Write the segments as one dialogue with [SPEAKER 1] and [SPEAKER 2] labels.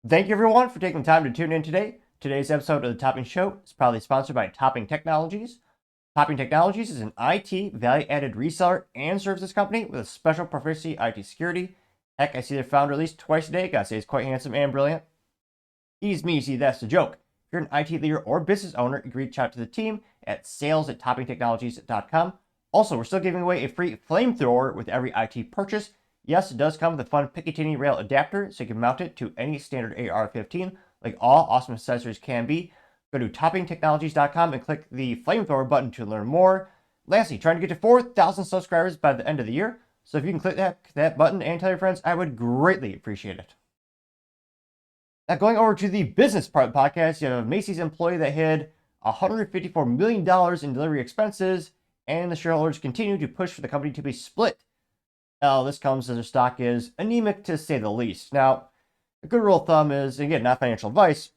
[SPEAKER 1] Thank you everyone for taking the time to tune in today. Today's episode of the Topping Show is proudly sponsored by Topping Technologies. Topping Technologies is an IT value-added reseller and services company with a special proficiency IT security. Heck, I see their founder at least twice a day. Gotta say he's quite handsome and brilliant. He's Macy, that's the joke. If you're an IT leader or business owner, you can reach out to the team at sales@toppingtechnologies.com. Also, we're still giving away a free flamethrower with every IT purchase. Yes, it does come with a fun Picatinny rail adapter, so you can mount it to any standard AR-15, like all awesome accessories can be. Go to toppingtechnologies.com and click the flamethrower button to learn more. Lastly, trying to get to 4,000 subscribers by the end of the year, so if you can click that button and tell your friends, I would greatly appreciate it. Now, going over to the business part of the podcast, you have a Macy's employee that hid $154 million in delivery expenses, and the shareholders continue to push for the company to be split. Now, this comes as their stock is anemic to say the least. Now, a good rule of thumb is, again, not financial advice,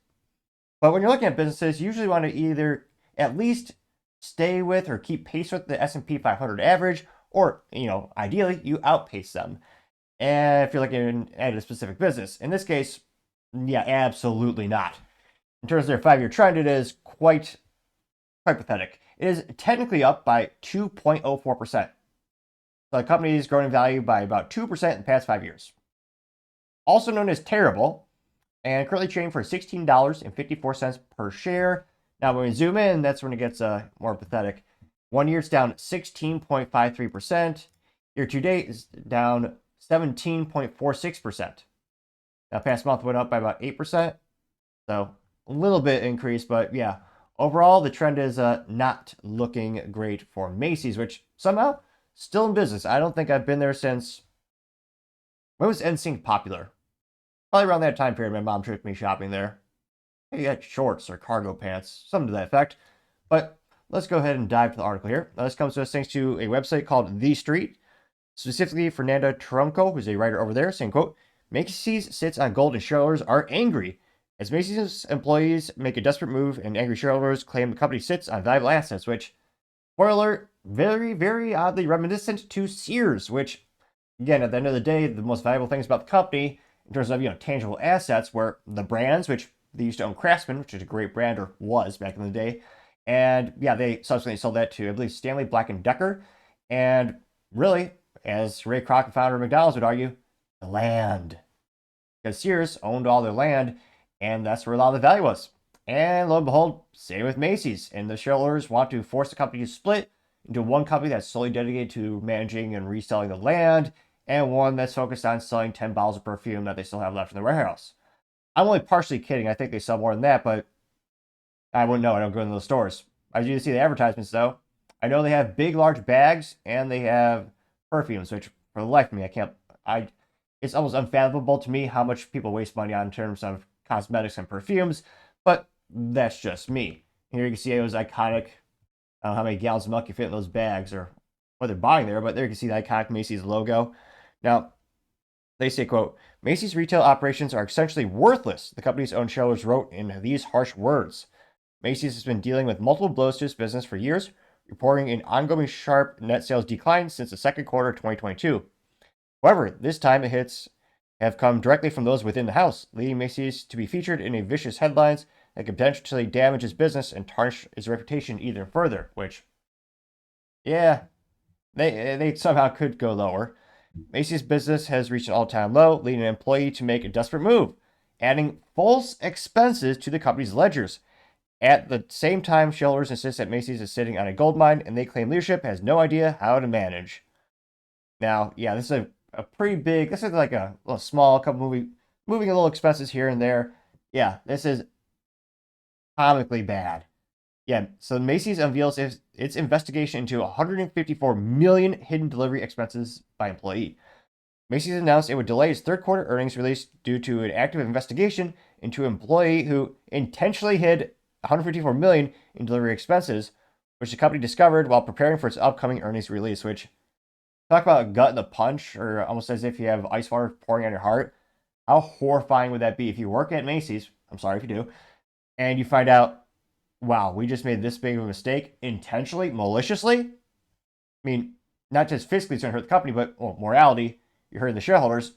[SPEAKER 1] but when you're looking at businesses, you usually want to either at least stay with or keep pace with the S&P 500 average, or, ideally, you outpace them. And if you're looking at a specific business, in this case, yeah, absolutely not. In terms of their 5-year trend, it is quite pathetic. It is technically up by 2.04%. So the company is growing in value by about 2% in the past 5 years. Also known as terrible, and currently trading for $16.54 per share. Now, when we zoom in, that's when it gets more pathetic. 1 year, it's down 16.53%. Year to date is down 17.46%. Now, past month went up by about 8%. So a little bit increase, but yeah, overall, the trend is not looking great for Macy's, which somehow still in business. I don't think I've been there since, when was NSYNC popular? Probably around that time period. My mom took me shopping there. Maybe had shorts or cargo pants, something to that effect. But let's go ahead and dive to the article here. Now, this comes to us thanks to a website called The Street, specifically Fernanda Tronco, who's a writer over there, saying, quote, Macy's sits on gold and shareholders are angry. As Macy's employees make a desperate move and angry shareholders claim the company sits on valuable assets, which, spoiler alert, very, very oddly reminiscent to Sears, which, again, at the end of the day, the most valuable things about the company in terms of, tangible assets were the brands, which they used to own Craftsman, which is a great brand, or was back in the day. And yeah, they subsequently sold that to, I believe, Stanley Black & Decker. And really, as Ray Kroc, founder of McDonald's, would argue, the land. Because Sears owned all their land, and that's where a lot of the value was. And lo and behold, same with Macy's. And the shareholders want to force the company to split into one company that's solely dedicated to managing and reselling the land, and one that's focused on selling 10 bottles of perfume that they still have left in the warehouse. I'm only partially kidding. I think they sell more than that, but I wouldn't know. I don't go into those stores. I usually see the advertisements, though. I know they have big, large bags, and they have perfumes, which for the life of me, it's almost unfathomable to me how much people waste money on in terms of cosmetics and perfumes, but that's just me. Here you can see it was iconic. I don't know how many gallons of milk you fit in those bags or what they're buying there, but there you can see the iconic Macy's logo. Now, they say, quote, Macy's retail operations are essentially worthless, the company's own shareholders wrote in these harsh words. Macy's has been dealing with multiple blows to its business for years, reporting an ongoing sharp net sales decline since the second quarter of 2022. However, this time the hits have come directly from those within the house, leading Macy's to be featured in a vicious headlines that could potentially damage its business and tarnish its reputation even further, which, yeah, they somehow could go lower. Macy's business has reached an all-time low, leading an employee to make a desperate move, adding false expenses to the company's ledgers. At the same time, shareholders insist that Macy's is sitting on a gold mine, and they claim leadership has no idea how to manage. Now, yeah, this is a pretty big, this is like a little small, couple moving a little expenses here and there. Yeah, this is comically bad. Yeah, so Macy's unveils its investigation into 154 million hidden delivery expenses by employee. Macy's announced it would delay its third quarter earnings release due to an active investigation into an employee who intentionally hid 154 million in delivery expenses, which the company discovered while preparing for its upcoming earnings release, which, talk about a gut in the punch, or almost as if you have ice water pouring on your heart. How horrifying would that be if you work at Macy's, I'm sorry if you do, and you find out, wow, we just made this big of a mistake intentionally, maliciously? I mean, not just physically it's going to hurt the company, but morality, you're hurting the shareholders.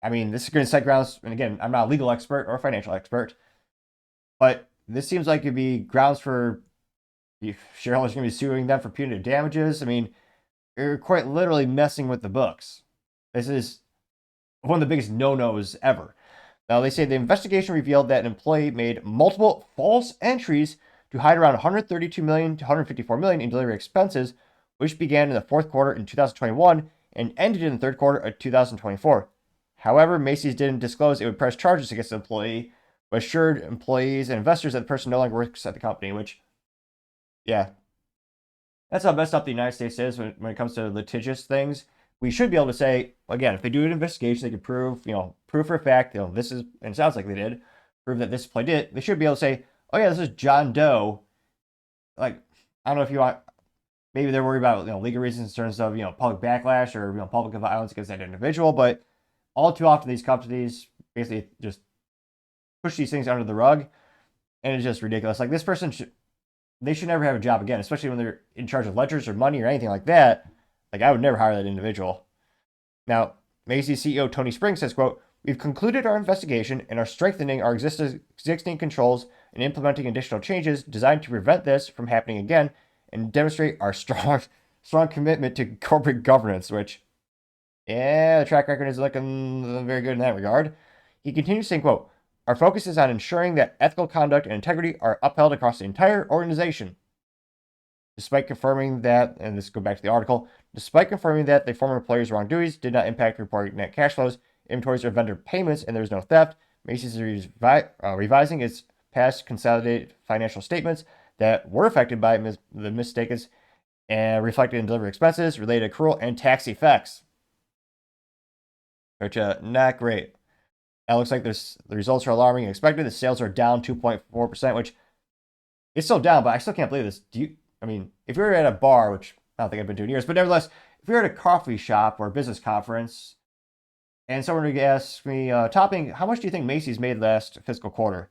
[SPEAKER 1] I mean, this is going to set grounds, and again, I'm not a legal expert or a financial expert, but this seems like it'd be grounds for shareholders going to be suing them for punitive damages. I mean, you're quite literally messing with the books. This is one of the biggest no-nos ever. Now, they say the investigation revealed that an employee made multiple false entries to hide around 132 million to 154 million in delivery expenses, which began in the fourth quarter in 2021 and ended in the third quarter of 2024. However, Macy's didn't disclose it would press charges against the employee, but assured employees and investors that the person no longer works at the company, which, yeah, that's how messed up the United States is when it comes to litigious things. We should be able to say, again, if they do an investigation, they can prove for a fact, this is, and it sounds like they did, prove that this employee did it. They should be able to say, oh yeah, this is John Doe. Like, I don't know if you want, maybe they're worried about, legal reasons in terms of, public backlash or, public violence against that individual, but all too often these companies basically just push these things under the rug, and it's just ridiculous. Like, this person they should never have a job again, especially when they're in charge of ledgers or money or anything like that. Like, I would never hire that individual. Now, Macy's CEO Tony Spring says, quote, "We've concluded our investigation and are strengthening our existing controls and implementing additional changes designed to prevent this from happening again and demonstrate our strong commitment to corporate governance," which, yeah, the track record is looking very good in that regard. He continues saying, quote, "Our focus is on ensuring that ethical conduct and integrity are upheld across the entire organization. Despite confirming that," and this goes back to the article, "despite confirming that the former employer's wrongdoings did not impact reported net cash flows, inventories, or vendor payments, and there was no theft, Macy's is revising its past consolidated financial statements that were affected by the mistakes and reflected in delivery expenses, related accrual, and tax effects." Which, not great. It looks like the results are alarming and expected. The sales are down 2.4%, which is still down, but I still can't believe this. If you're at a bar, which I don't think I've been to in years, but nevertheless, if you're at a coffee shop or a business conference, and someone would ask me, Topping, how much do you think Macy's made last fiscal quarter?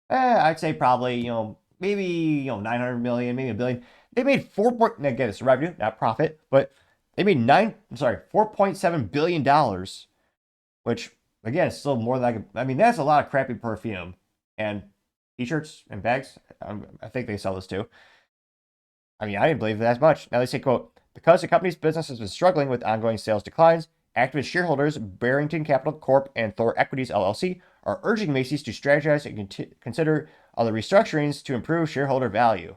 [SPEAKER 1] I'd say probably, maybe, 900 million, maybe a billion. They made again, it's revenue, not profit, but they made $4.7 billion, which, again, is still more than that's a lot of crappy perfume and t-shirts and bags. I think they sell this too. I didn't believe that much. Now they say, quote, "Because the company's business has been struggling with ongoing sales declines, activist shareholders Barrington Capital Corp and Thor Equities LLC are urging Macy's to strategize and consider other restructurings to improve shareholder value.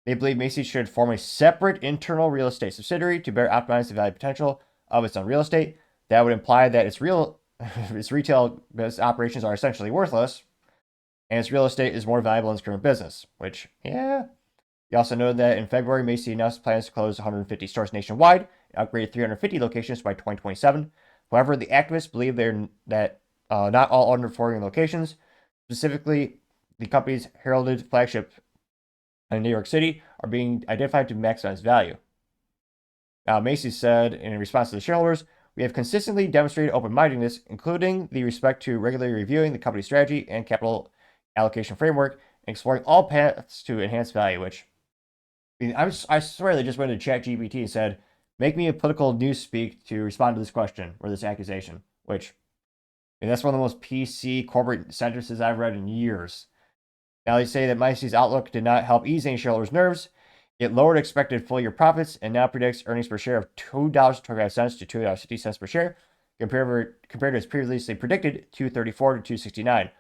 [SPEAKER 1] They believe Macy's should form a separate internal real estate subsidiary to better optimize the value potential of its own real estate. That would imply that its retail business operations are essentially worthless, and its real estate is more valuable in its current business," which, yeah. He also noted that in February, Macy announced plans to close 150 stores nationwide and upgrade 350 locations by 2027. However, the activists believe that not all underperforming locations, specifically the company's heralded flagship in New York City, are being identified to maximize value. Now, Macy said in response to the shareholders, "We have consistently demonstrated open-mindedness, including the respect to regularly reviewing the company's strategy and capital allocation framework and exploring all paths to enhance value," which, I swear they just went to ChatGPT and said, "Make me a political news speak to respond to this question or this accusation," which, that's one of the most PC corporate sentences I've read in years. Now they say that Macy's outlook did not help ease any shareholders' nerves. It lowered expected full-year profits and now predicts earnings per share of $2.25 to $2.50 per share, compared to its previously predicted $2.34 to $2.69.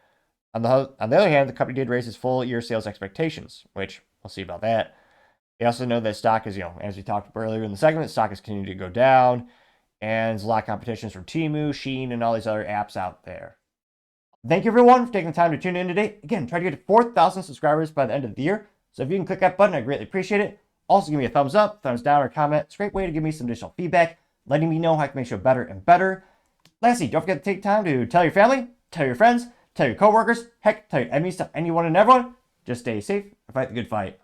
[SPEAKER 1] On the other hand, the company did raise its full-year sales expectations, which we'll see about that. They also know that stock is, as we talked earlier in the segment, stock is continuing to go down, and there's a lot of competition from Temu, Shein, and all these other apps out there. Thank you, everyone, for taking the time to tune in today. Again, try to get to 4,000 subscribers by the end of the year. So if you can click that button, I greatly appreciate it. Also, give me a thumbs up, thumbs down, or comment. It's a great way to give me some additional feedback, letting me know how I can make the show better and better. Lastly, don't forget to take time to tell your family, tell your friends, tell your coworkers, heck, tell your enemies, tell anyone and everyone. Just stay safe and fight the good fight.